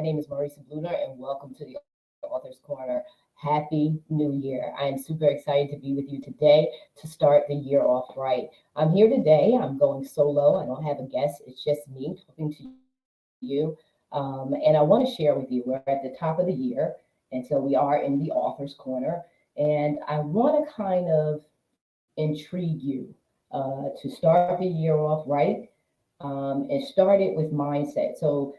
My name is Marissa Bloedoorn, and welcome to the Author's Corner. Happy New Year. I am super excited to be with you today to start the year off right. I'm here today. I'm going solo. I don't have a guest. It's just me talking to you. And I want to share with you, we're at the top of the year, and so we are in the Author's Corner. And I want to kind of intrigue you to start the year off right and start it with mindset. So,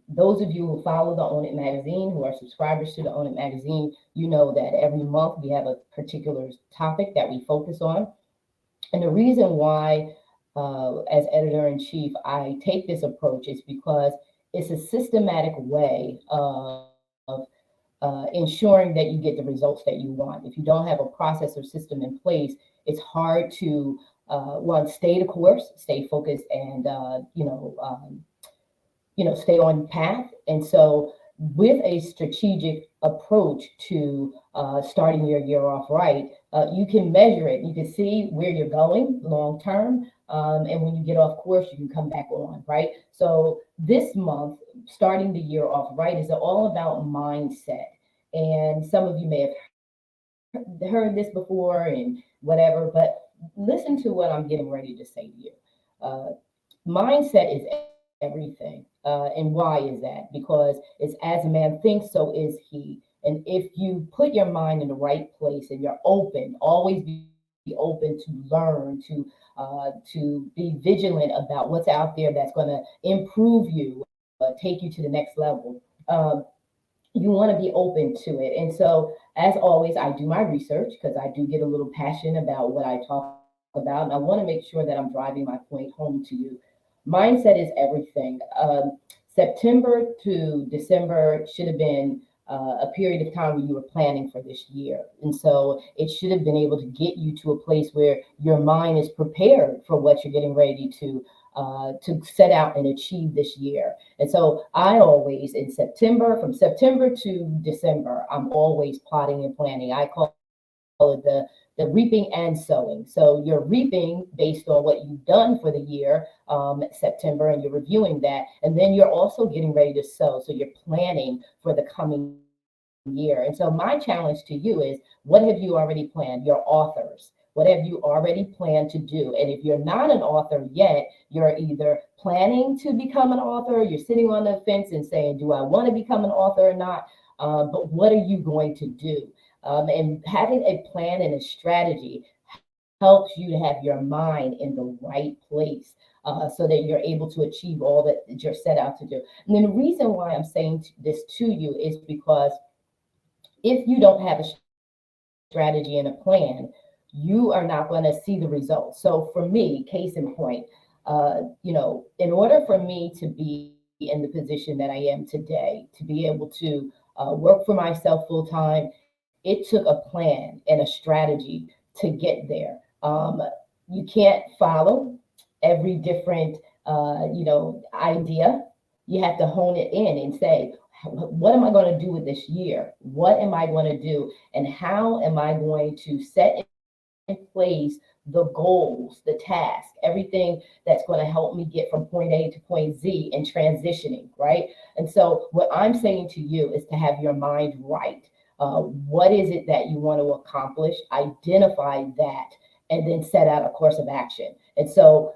those of you who follow the Own It magazine, who are subscribers to the Own It magazine, you know that every month we have a particular topic that we focus on. And the reason why, as editor in chief, I take this approach is because it's a systematic way of ensuring that you get the results that you want. If you don't have a process or system in place, it's hard to one, stay the course, stay focused, and stay on path. And so, with a strategic approach to starting your year off right, you can measure it. You can see where you're going long term. And when you get off course, you can come back on, right? So, this month, starting the year off right, is all about mindset. And some of you may have heard this before and whatever, but listen to what I'm getting ready to say to you. Uh, Mindset is everything. And why is that? Because it's as a man thinks, so is he. And if you put your mind in the right place and you're open, always be open to learn, to be vigilant about what's out there that's going to improve you, take you to the next level. You want to be open to it. And so, as always, I do my research because I do get a little passionate about what I talk about. And I want to make sure that I'm driving my point home to you. Mindset is everything. September to December should have been a period of time where you were planning for this year. And so it should have been able to get you to a place where your mind is prepared for what you're getting ready to set out and achieve this year. And so I always, in September, from September to December, I'm always plotting and planning. I call it the reaping and sowing. So you're reaping based on what you've done for the year, September, and you're reviewing that. And then you're also getting ready to sow. So you're planning for the coming year. And so my challenge to you is, what have you already planned? Your authors. What have you already planned to do? And if you're not an author yet, you're either planning to become an author, you're sitting on the fence and saying, do I want to become an author or not? But what are you going to do? And having a plan and a strategy helps you to have your mind in the right place, so that you're able to achieve all that you're set out to do. And then the reason why I'm saying this to you is because if you don't have a strategy and a plan, you are not going to see the results. So for me, case in point, in order for me to be in the position that I am today, to be able to work for myself full time, it took a plan and a strategy to get there. You can't follow every different, idea. You have to hone it in and say, what am I going to do with this year? What am I going to do? And how am I going to set in place the goals, the task, everything that's going to help me get from point A to point Z and transitioning, right? And so, what I'm saying to you is to have your mind right. What is it that you want to accomplish? Identify that and then set out a course of action. And so,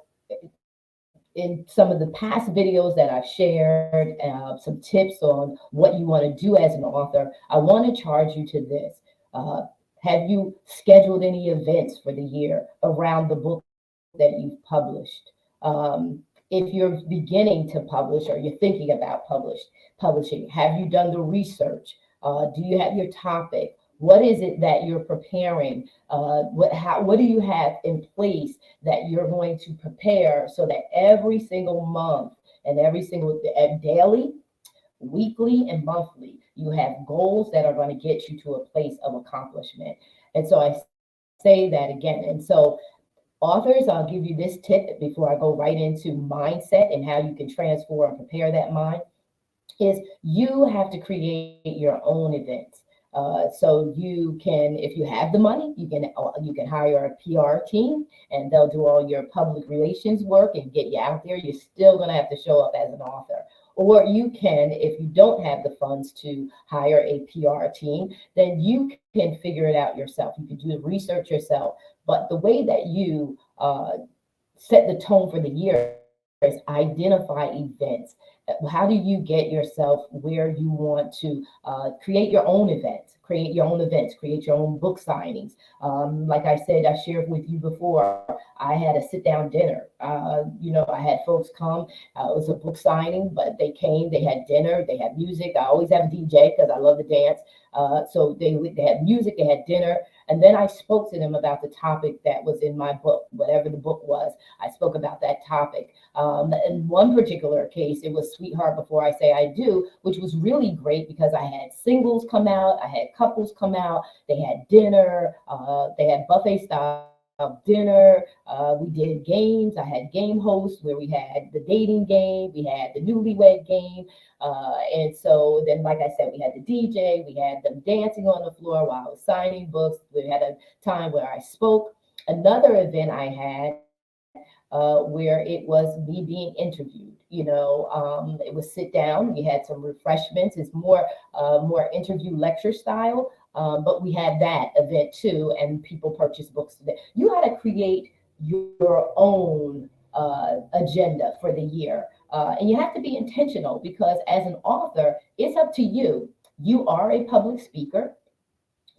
in some of the past videos that I've shared, some tips on what you want to do as an author, I want to charge you to this. Uh, have you scheduled any events for the year around the book that you've published? If you're beginning to publish or you're thinking about publishing, have you done the research? Do you have your topic? What is it that you're preparing? What do you have in place that you're going to prepare so that every single month and every single daily, weekly, and monthly, you have goals that are going to get you to a place of accomplishment? And so I say that again. And so authors, I'll give you this tip before I go right into mindset and how you can transform and prepare that mind, is you have to create your own events. So you can, if you have the money, you can hire a PR team, and they'll do all your public relations work and get you out there. You're still going to have to show up as an author. Or you can, if you don't have the funds to hire a PR team, then you can figure it out yourself. You can do the research yourself. But the way that you set the tone for the year is identify events. How do you get yourself where you want to create your own events, create your own book signings. Like I said, I shared with you before, I had a sit down dinner. I had folks come. It was a book signing, but they came, they had dinner, they had music. I always have a DJ because I love to dance. So they had music, they had dinner, and then I spoke to them about the topic that was in my book, whatever the book was. I spoke about that topic. In one particular case, it was Sweetheart Before I Say I Do, which was really great because I had singles come out, I had couples come out, they had dinner, they had buffet style dinner. We did games. I had game hosts where we had the dating game, we had the newlywed game. And so then, like I said, we had the DJ, we had them dancing on the floor while I was signing books. We had a time where I spoke. Another event I had where it was me being interviewed. It was sit down. We had some refreshments. It's more interview lecture style, but we had that event too, and people purchase books today. You got to create your own agenda for the year, and you have to be intentional because as an author, it's up to you. You are a public speaker.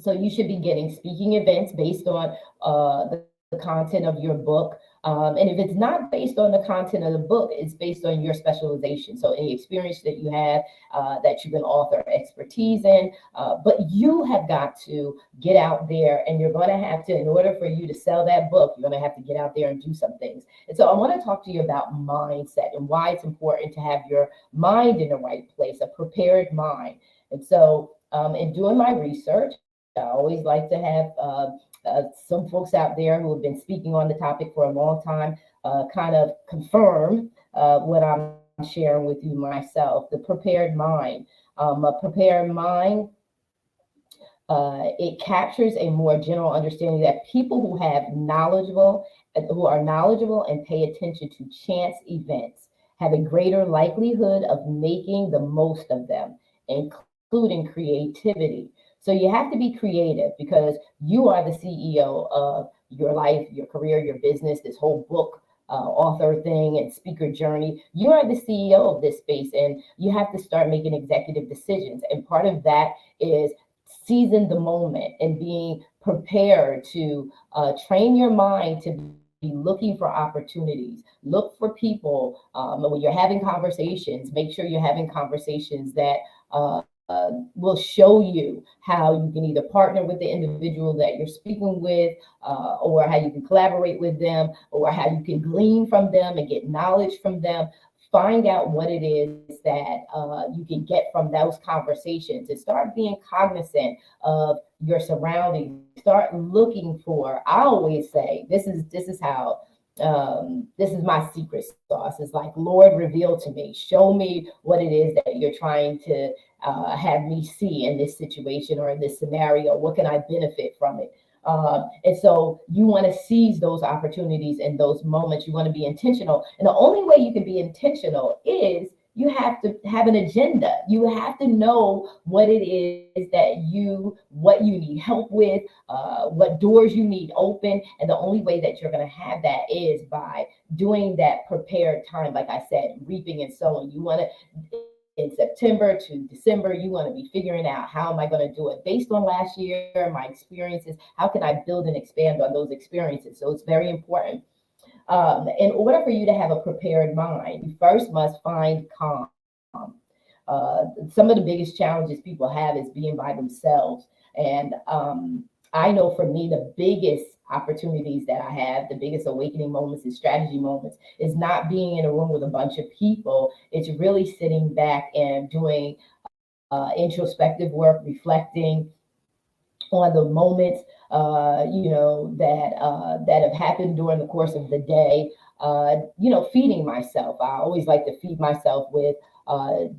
So you should be getting speaking events based on the content of your book. And if it's not based on the content of the book, it's based on your specialization. So any experience that you have that you can author expertise in, but you have got to get out there and you're going to have to, in order for you to sell that book, you're going to have to get out there and do some things. And so I want to talk to you about mindset and why it's important to have your mind in the right place, a prepared mind. And so in doing my research, I always like to have some folks out there who have been speaking on the topic for a long time kind of confirm what I'm sharing with you myself. The prepared mind. A prepared mind, it captures a more general understanding that people who are knowledgeable and pay attention to chance events have a greater likelihood of making the most of them, including creativity. So you have to be creative because you are the CEO of your life, your career, your business, this whole book author thing and speaker journey. You are the CEO of this space and you have to start making executive decisions. And part of that is seizing the moment and being prepared to train your mind to be looking for opportunities. Look for people when you're having conversations. Make sure you're having conversations that will show you how you can either partner with the individual that you're speaking with, or how you can collaborate with them, or how you can glean from them and get knowledge from them. Find out what it is that you can get from those conversations and start being cognizant of your surroundings. Start looking for, I always say, this is how this is my secret sauce. It's like, Lord, reveal to me, show me what it is that you're trying to have me see in this situation or in this scenario. What can I benefit from it? And so you want to seize those opportunities and those moments. You want to be intentional. And the only way you can be intentional is you have to have an agenda. You have to know what it is what you need help with, what doors you need open. And the only way that you're going to have that is by doing that prepared time. Like I said, reaping and sowing. You want to, in September to December, you want to be figuring out, how am I going to do it based on last year, my experiences? How can I build and expand on those experiences? So it's very important. In order for you to have a prepared mind, you first must find calm. Some of the biggest challenges people have is being by themselves. And I know for me, the biggest opportunities that I have, the biggest awakening moments and strategy moments, is not being in a room with a bunch of people. It's really sitting back and doing introspective work, reflecting on the moments, that have happened during the course of the day. Feeding myself. I always like to feed myself with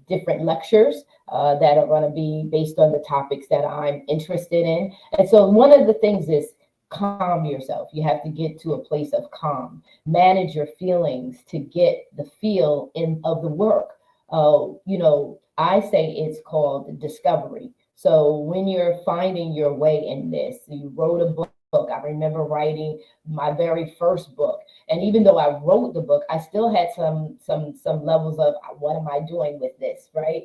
different lectures that are going to be based on the topics that I'm interested in. And so one of the things is calm yourself. You have to get to a place of calm. Manage your feelings to get the feel of the work. I say it's called discovery. So when you're finding your way in this, you wrote a book. I remember writing my very first book, and even though I wrote the book, I still had some levels of what am I doing with this, right?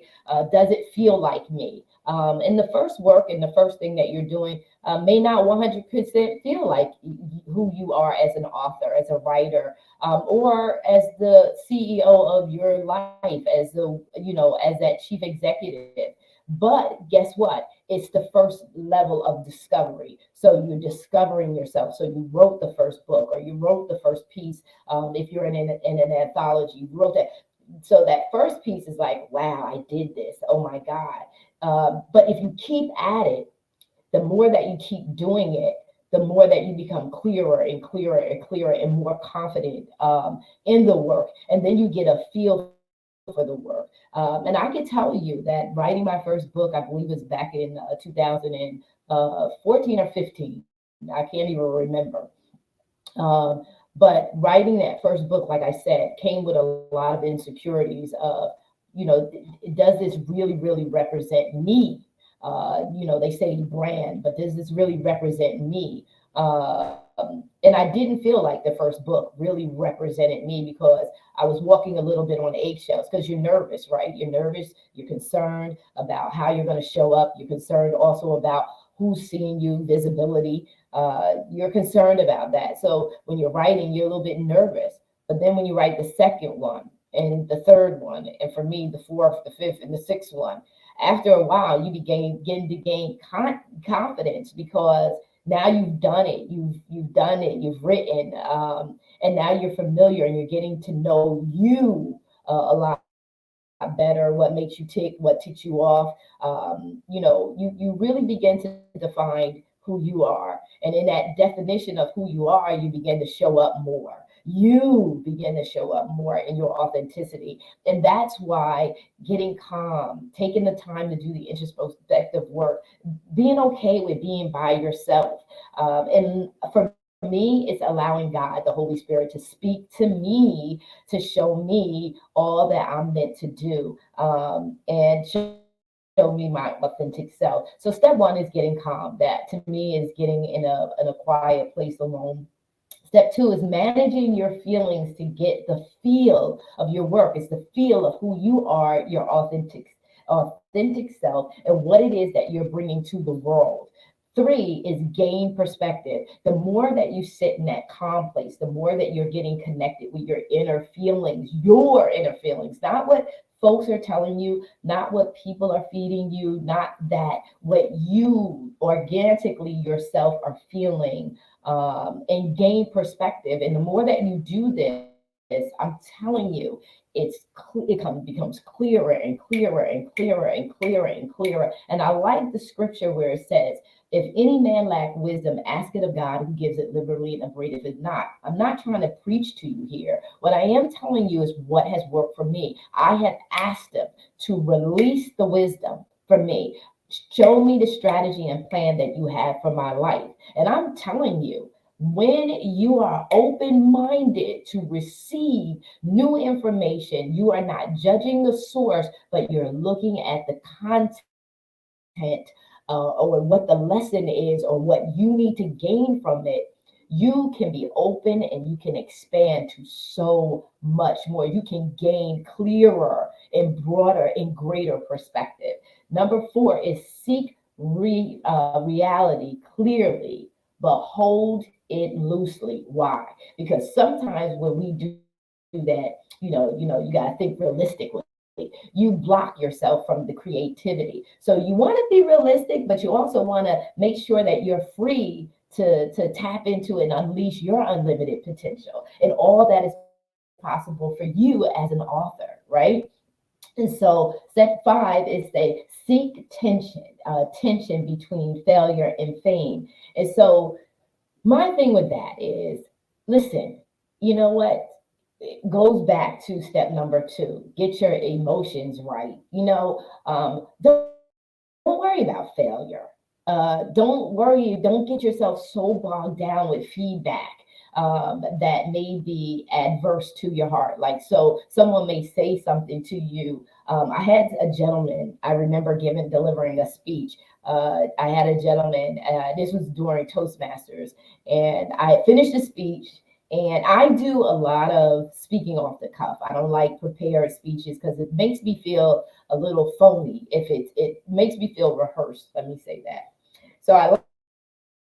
Does it feel like me? And the first work and the first thing that you're doing may not 100% feel like who you are as an author, as a writer, or as the CEO of your life, as as that chief executive. But guess what? It's the first level of discovery. So you're discovering yourself. So you wrote the first book, or you wrote the first piece. If you're in an anthology, you wrote that. So that first piece is like, wow, I did this. Oh my God. But if you keep at it, the more that you keep doing it, the more that you become clearer and clearer and clearer and more confident in the work. And then you get a feel for the work. And I can tell you that writing my first book, I believe was back in 2014 or 15. I can't even remember. Um, but writing that first book, like I said, came with a lot of insecurities of, does this really represent me? They say brand, but does this really represent me? And I didn't feel like the first book really represented me because I was walking a little bit on eggshells because you're nervous, right? You're nervous, you're concerned about how you're going to show up. You're concerned also about who's seeing you, visibility. You're concerned about that. So when you're writing, you're a little bit nervous. But then when you write the second one and the third one, and for me, the fourth, the fifth, and the sixth one, after a while, you begin to gain confidence because now you've done it. You've done it. You've written, and now you're familiar and you're getting to know you a lot better. What makes you tick? What ticks you off? You really begin to define who you are, and in that definition of who you are, you begin to show up more. You begin to show up more in your authenticity, and that's why getting calm, taking the time to do the introspective work, being okay with being by yourself. And for me, it's allowing God, the Holy Spirit, to speak to me, to show me all that I'm meant to do, and show me my authentic self. So step one is getting calm. That to me is getting in a quiet place alone. Step two is managing your feelings to get the feel of your work. It's the feel of who you are, your authentic self, and what it is that you're bringing to the world. Three is gain perspective. The more that you sit in that calm place, the more that you're getting connected with your inner feelings, not what folks are telling you, not what people are feeding you, not that, what you organically yourself are feeling, and gain perspective. And the more that you do this, I'm telling you, becomes clearer and clearer and clearer and clearer and clearer. And I like the scripture where it says, if any man lack wisdom, ask it of God who gives it liberally and upbraideth it not. I'm not trying to preach to you here. What I am telling you is what has worked for me. I have asked him to release the wisdom for me. Show me the strategy and plan that you have for my life. And I'm telling you, when you are open minded to receive new information, you are not judging the source, but you're looking at the content, or what the lesson is, or what you need to gain from it. You can be open and you can expand to so much more. You can gain clearer and broader and greater perspective. Number four is seek reality clearly, but hold it loosely. Why? Because sometimes when we do that, you got to think realistically. You block yourself from the creativity. So you want to be realistic, but you also want to make sure that you're free to tap into and unleash your unlimited potential and all that is possible for you as an author, right? And so step five is they seek tension between failure and fame. And so my thing with that is, listen, you know what? It goes back to step number two, get your emotions right. Don't worry about failure. Don't get yourself so bogged down with feedback that may be adverse to your heart. Like, so someone may say something to you I had a gentleman, I remember delivering a speech. I had a gentleman, this was during Toastmasters, and I finished the speech. And I do a lot of speaking off the cuff. I don't like prepared speeches because it makes me feel a little phony. If it makes me feel rehearsed, let me say that. So I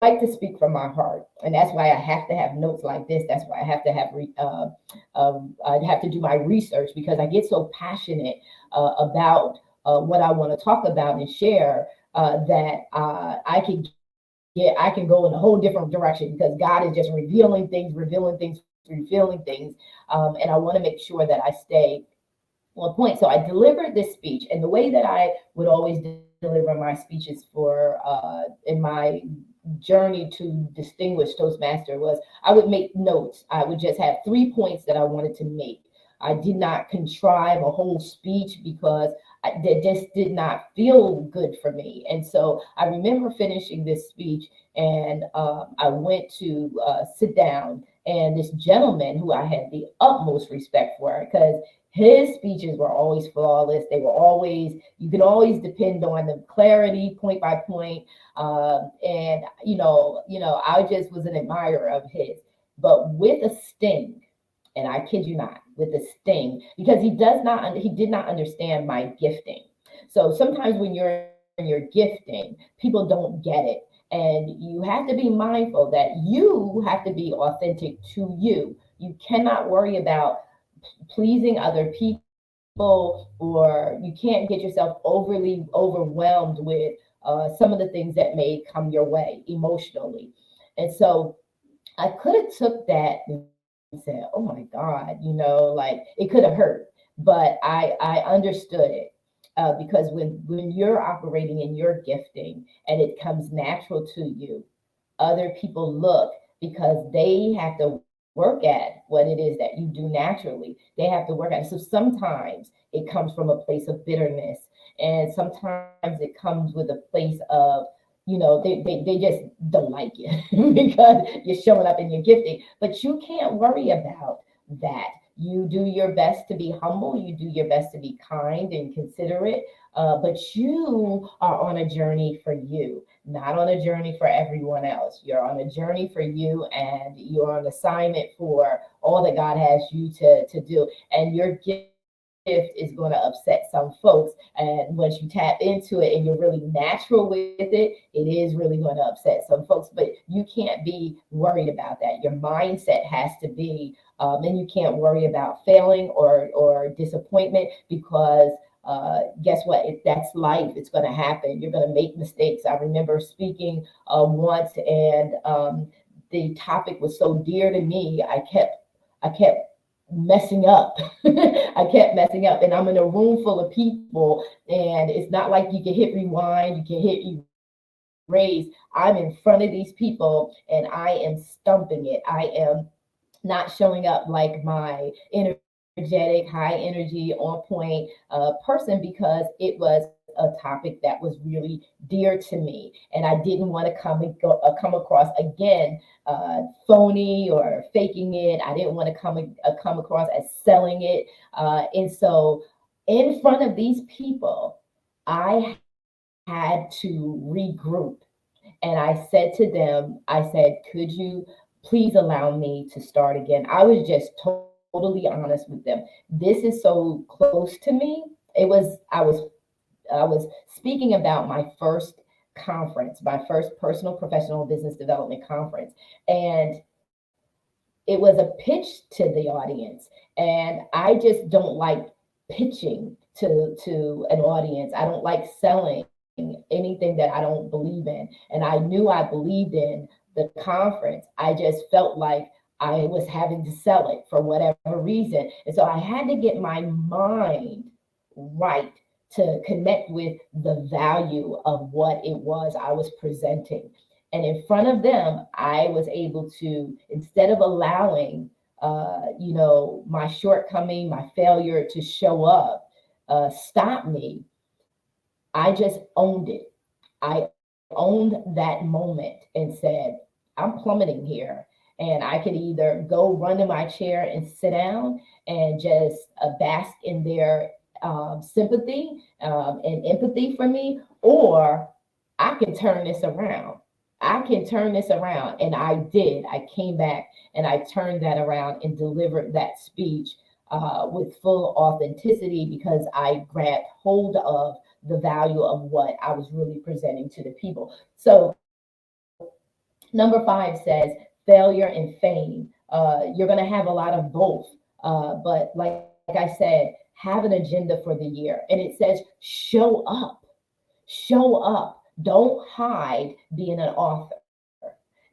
like to speak from my heart, and that's why I have to have notes like this. That's why I have to have I have to do my research because I get so passionate about what I want to talk about and share that I can go in a whole different direction because God is just revealing things, revealing things, and I want to make sure that I stay on point. So I delivered this speech, and the way that I would always deliver my speeches for in my journey to distinguish Toastmaster was I would make notes. I would just have 3 points that I wanted to make. I did not contrive a whole speech because that just did not feel good for me. And so I remember finishing this speech, and I went to sit down. And this gentleman who I had the utmost respect for, because his speeches were always flawless. They were always, you can always depend on the clarity, point by point. And I just was an admirer of his, but with a sting, and I kid you not, with a sting, because he did not understand my gifting. So sometimes when you're in your gifting, people don't get it. And you have to be mindful that you have to be authentic to you. You cannot worry about pleasing other people, or you can't get yourself overly overwhelmed with some of the things that may come your way emotionally. And so I could have took that and said, "Oh my God," like it could have hurt, but I understood it. Because when you're operating in your gifting and it comes natural to you, other people look because they have to work at what it is that you do naturally. They have to work at it. So sometimes it comes from a place of bitterness, and sometimes it comes with a place of, they just don't like you because you're showing up in your gifting. But you can't worry about that. You do your best to be humble. You do your best to be kind and considerate. But you are on a journey for you, not on a journey for everyone else. You're on a journey for you, and you're on assignment for all that God has you to do. And your gift is going to upset some folks. And once you tap into it and you're really natural with it is really going to upset some folks. But you can't be worried about that. Your mindset has to be, and you can't worry about failing or disappointment because guess what? That's life. It's going to happen. You're going to make mistakes. I remember speaking once, and the topic was so dear to me. I kept messing up. I kept messing up, and I'm in a room full of people, and it's not like you can hit rewind, you can hit erase. I'm in front of these people, and I am stumping it. I am not showing up like my energetic, high energy, on point person because it was a topic that was really dear to me, and I didn't want to come across again phony or faking it. I didn't want to come across as selling it, and so in front of these people, I had to regroup. And I said to them, I said, could you please allow me to start again? I was just totally honest with them. This is so close to me. I was speaking about my first conference, my first personal professional business development conference. And it was a pitch to the audience. And I just don't like pitching to an audience. I don't like selling anything that I don't believe in. And I knew I believed in the conference. I just felt like I was having to sell it for whatever reason. And so I had to get my mind right to connect with the value of what it was I was presenting. And in front of them, I was able to, instead of allowing, my shortcoming, my failure to show up, stop me, I just owned it. I owned that moment and said, I'm plummeting here. And I could either go run to my chair and sit down and just bask in their sympathy and empathy for me, or I can turn this around. I can turn this around. And I did. I came back and I turned that around and delivered that speech with full authenticity because I grabbed hold of the value of what I was really presenting to the people. So, number 5 says failure and fame. You're going to have a lot of both. But like I said, have an agenda for the year. And it says show up. Show up. Don't hide being an author.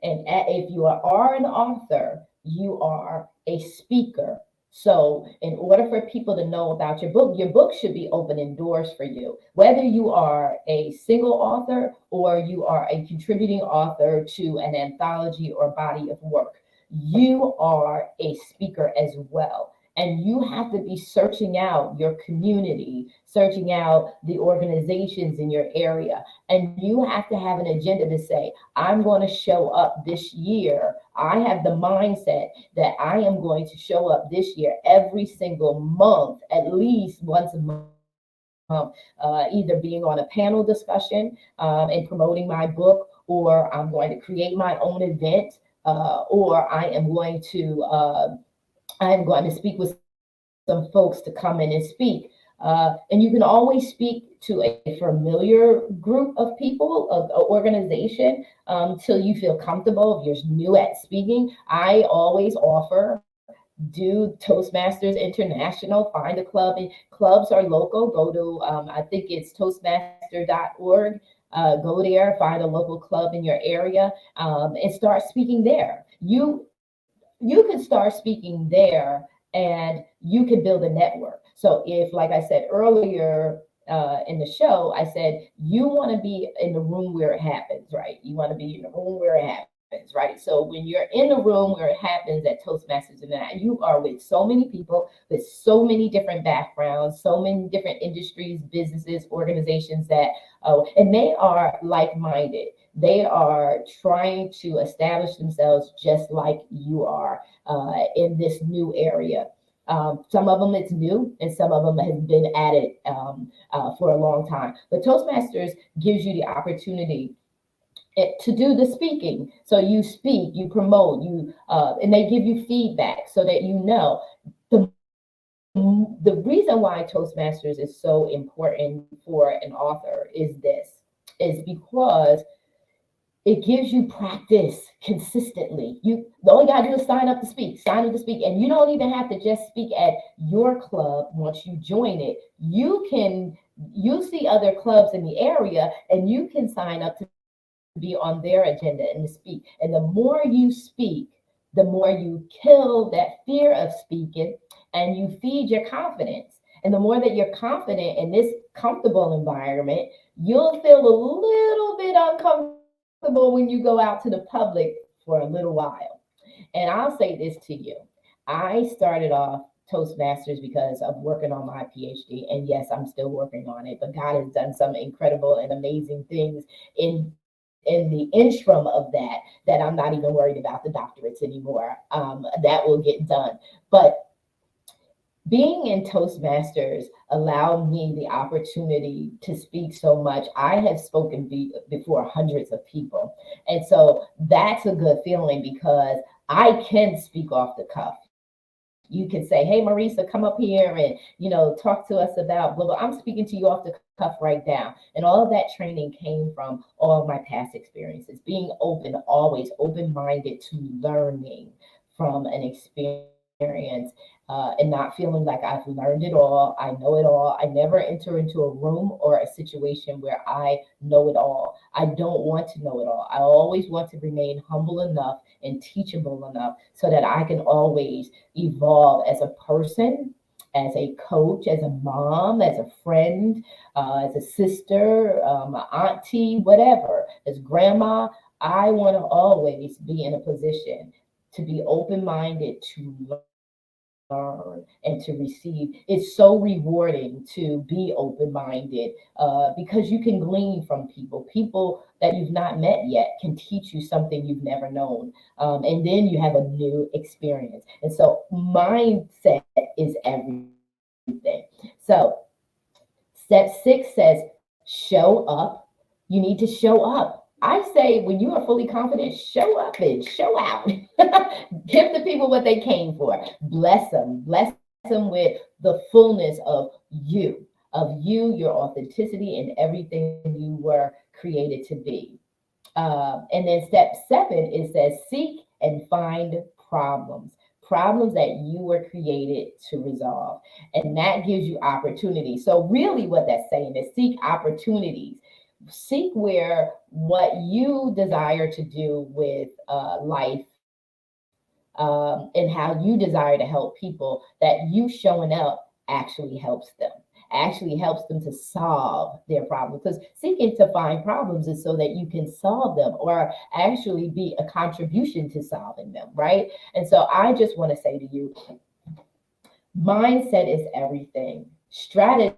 And if you are an author, you are a speaker. So, in order for people to know about your book should be opening doors for you. Whether you are a single author or you are a contributing author to an anthology or body of work, you are a speaker as well. And you have to be searching out your community, searching out the organizations in your area. And you have to have an agenda to say, I'm going to show up this year. I have the mindset that I am going to show up this year every single month, at least once a month, either being on a panel discussion and promoting my book, or I'm going to create my own event, or I am going to speak with some folks to come in and speak. And you can always speak to a familiar group of people, of an organization, till you feel comfortable. If you're new at speaking, I always offer do Toastmasters International, find a club, and clubs are local. Go to, I think it's toastmaster.org. Go there, find a local club in your area, and start speaking there. You can start speaking there and you can build a network. So if, like I said earlier in the show, I said you want to be in the room where it happens, right? You want to be in the room where it happens, right? So when you're in the room where it happens at Toastmasters and that, you are with so many people with so many different backgrounds, so many different industries, businesses, organizations that, and they are like-minded. They are trying to establish themselves just like you are in this new area. Some of them it's new, and some of them has been at it for a long time. But Toastmasters gives you the opportunity to do the speaking. So you speak, you promote, and they give you feedback so that you know. The reason why Toastmasters is so important for an author is because it gives you practice consistently. The only gotta do is sign up to speak, and you don't even have to just speak at your club. Once you join it, you see other clubs in the area, and you can sign up to be on their agenda and to speak. And the more you speak, the more you kill that fear of speaking, and you feed your confidence. And the more that you're confident in this comfortable environment, you'll feel a little bit uncomfortable when you go out to the public for a little while. And I'll say this to you. I started off Toastmasters because of working on my PhD. And yes, I'm still working on it, but God has done some incredible and amazing things in the interim of that I'm not even worried about the doctorates anymore. That will get done. But being in Toastmasters allowed me the opportunity to speak so much. I have spoken before hundreds of people. And so that's a good feeling because I can speak off the cuff. You can say, hey, Marissa, come up here and, talk to us about blah, blah. I'm speaking to you off the cuff right now. And all of that training came from all of my past experiences, being always open-minded to learning from an experience and not feeling like I've learned it all, I know it all. I never enter into a room or a situation where I know it all. I don't want to know it all. I always want to remain humble enough and teachable enough so that I can always evolve as a person, as a coach, as a mom, as a friend, as a sister, auntie, whatever, as grandma. I want to always be in a position to be open-minded, to learn and to receive. It's so rewarding to be open-minded because you can glean from people that you've not met yet can teach you something you've never known. And then you have a new experience. And so mindset is everything. So Step 6 says show up. You need to show up. I say when you are fully confident, show up and show out. Give the people what they came for. Bless them. Bless them with the fullness of you, your authenticity, and everything you were created to be. And then step 7, it says seek and find problems, problems that you were created to resolve. And that gives you opportunity. So, really, what that's saying is seek opportunities. Seek where what you desire to do with life and how you desire to help people, that you showing up actually helps them, actually helps them to solve their problems. Because seeking to find problems is so that you can solve them or actually be a contribution to solving them, right? And so I just want to say to you, mindset is everything. Strategy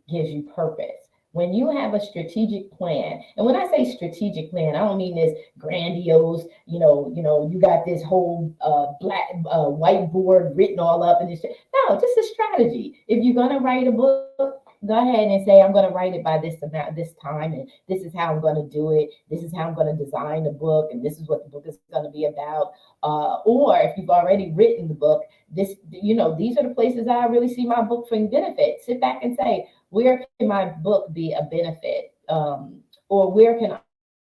gives you purpose. When you have a strategic plan, and when I say strategic plan, I don't mean this grandiose, you got this whole black whiteboard written all up and this. No, just a strategy. If you're gonna write a book, go ahead and say, I'm gonna write it by this amount, this time, and this is how I'm gonna do it. This is how I'm gonna design the book, and this is what the book is gonna be about. Or if you've already written the book, these are the places I really see my book for benefit. Sit back and say, where can my book be a benefit? Or where can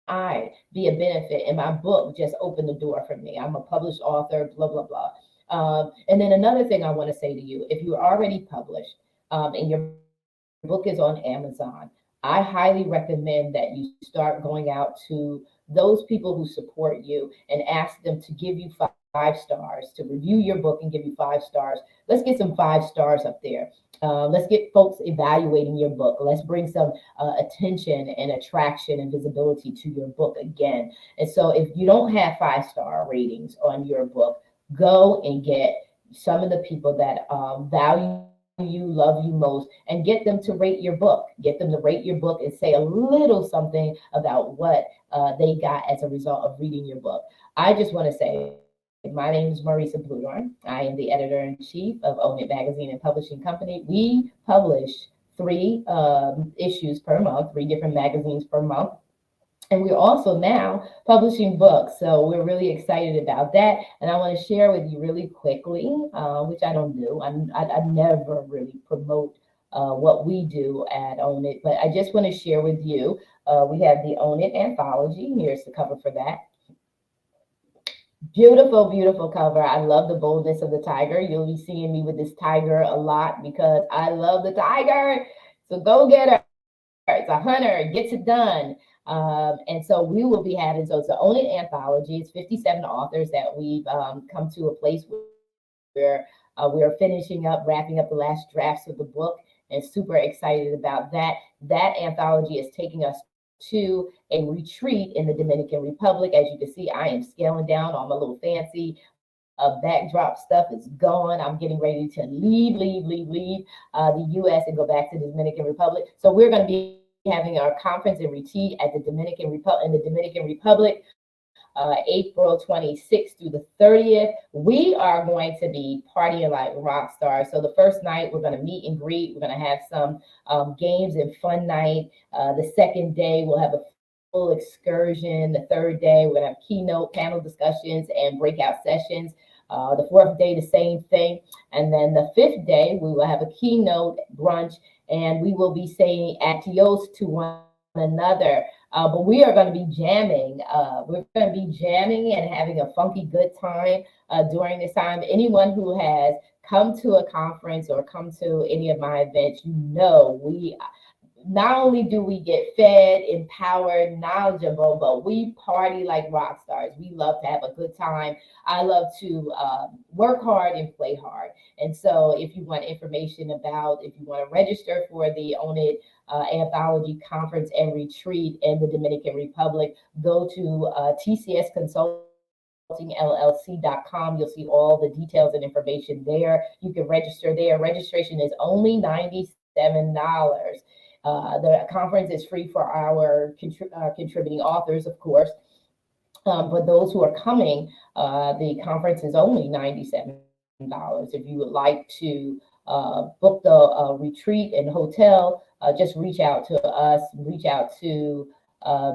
I be a benefit? And my book just opened the door for me. I'm a published author, blah, blah, blah. And then another thing I want to say to you, if you're already published and your book is on Amazon, I highly recommend that you start going out to those people who support you and ask them to give you 5 stars, to review your book and give you 5 stars. Let's get some 5 stars up there. Let's get folks evaluating your book. Let's bring some attention and attraction and visibility to your book again. And so if you don't have 5-star ratings on your book, go and get some of the people that value you, love you most, and get them to rate your book. Get them to rate your book and say a little something about what they got as a result of reading your book. I just want to say, my name is Marissa Bloedoorn. I am the editor-in-chief of Own It Magazine and Publishing Company. We publish 3 issues per month, 3 different magazines per month. And we're also now publishing books. So we're really excited about that. And I want to share with you really quickly, which I don't do. I never really promote what we do at Own It, but I just want to share with you, we have the Own It anthology. Here's the cover for that. Beautiful, beautiful cover. I love the boldness of the tiger. You'll be seeing me with this tiger a lot because I love the tiger. So go get her. It's a hunter, gets it done. And so we will be having, so it's the Own It anthology. It's 57 authors that we've come to a place where we're finishing up, wrapping up the last drafts of the book, and super excited about that. That anthology is taking us to a retreat in the Dominican Republic. As you can see, I am scaling down all my little fancy backdrop stuff is gone. I'm getting ready to leave the U.S. and go back to the Dominican Republic. So we're going to be having our conference and retreat at the Dominican Republic, April 26th through the 30th. We are going to be partying like rock stars. So the first night, we're going to meet and greet. We're going to have some games and fun night. The second day, we'll have a full excursion. The third day, we're going to have keynote panel discussions and breakout sessions. The fourth day, the same thing. And then the 5th day, we will have a keynote brunch, and we will be saying adios to one another. But we are going to be jamming. We're going to be jamming and having a funky good time during this time. Anyone who has come to a conference or come to any of my events, we not only do we get fed, empowered, knowledgeable, but we party like rock stars. We love to have a good time. I love to work hard and play hard. And so if you want information if you want to register for the Own It Anthology Conference and Retreat in the Dominican Republic, go to TCS Consulting LLC.com. You'll see all the details and information there. You can register there. Registration is only $97. The conference is free for our contributing authors, of course. But those who are coming, the conference is only $97. If you would like to book the retreat and hotel, just reach out to us, reach out to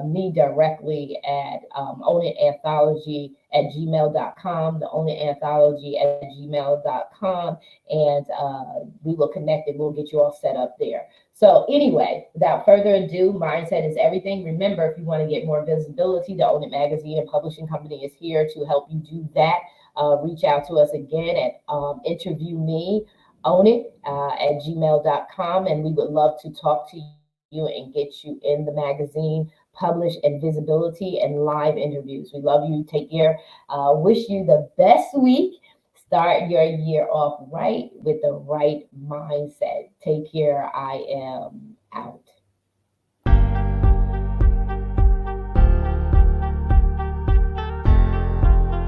me directly at ownitanthology at gmail.com, the ownitanthology at gmail.com, and we will connect and we'll get you all set up there. So anyway, without further ado, mindset is everything. Remember, if you want to get more visibility, the Own It Magazine and Publishing Company is here to help you do that. Reach out to us again at interview me, own it at gmail.com, and we would love to talk to you and get you in the magazine, publish, and visibility and live interviews. We love you. Take care. Wish you the best week. Start your year off right with the right mindset. Take care. I am out.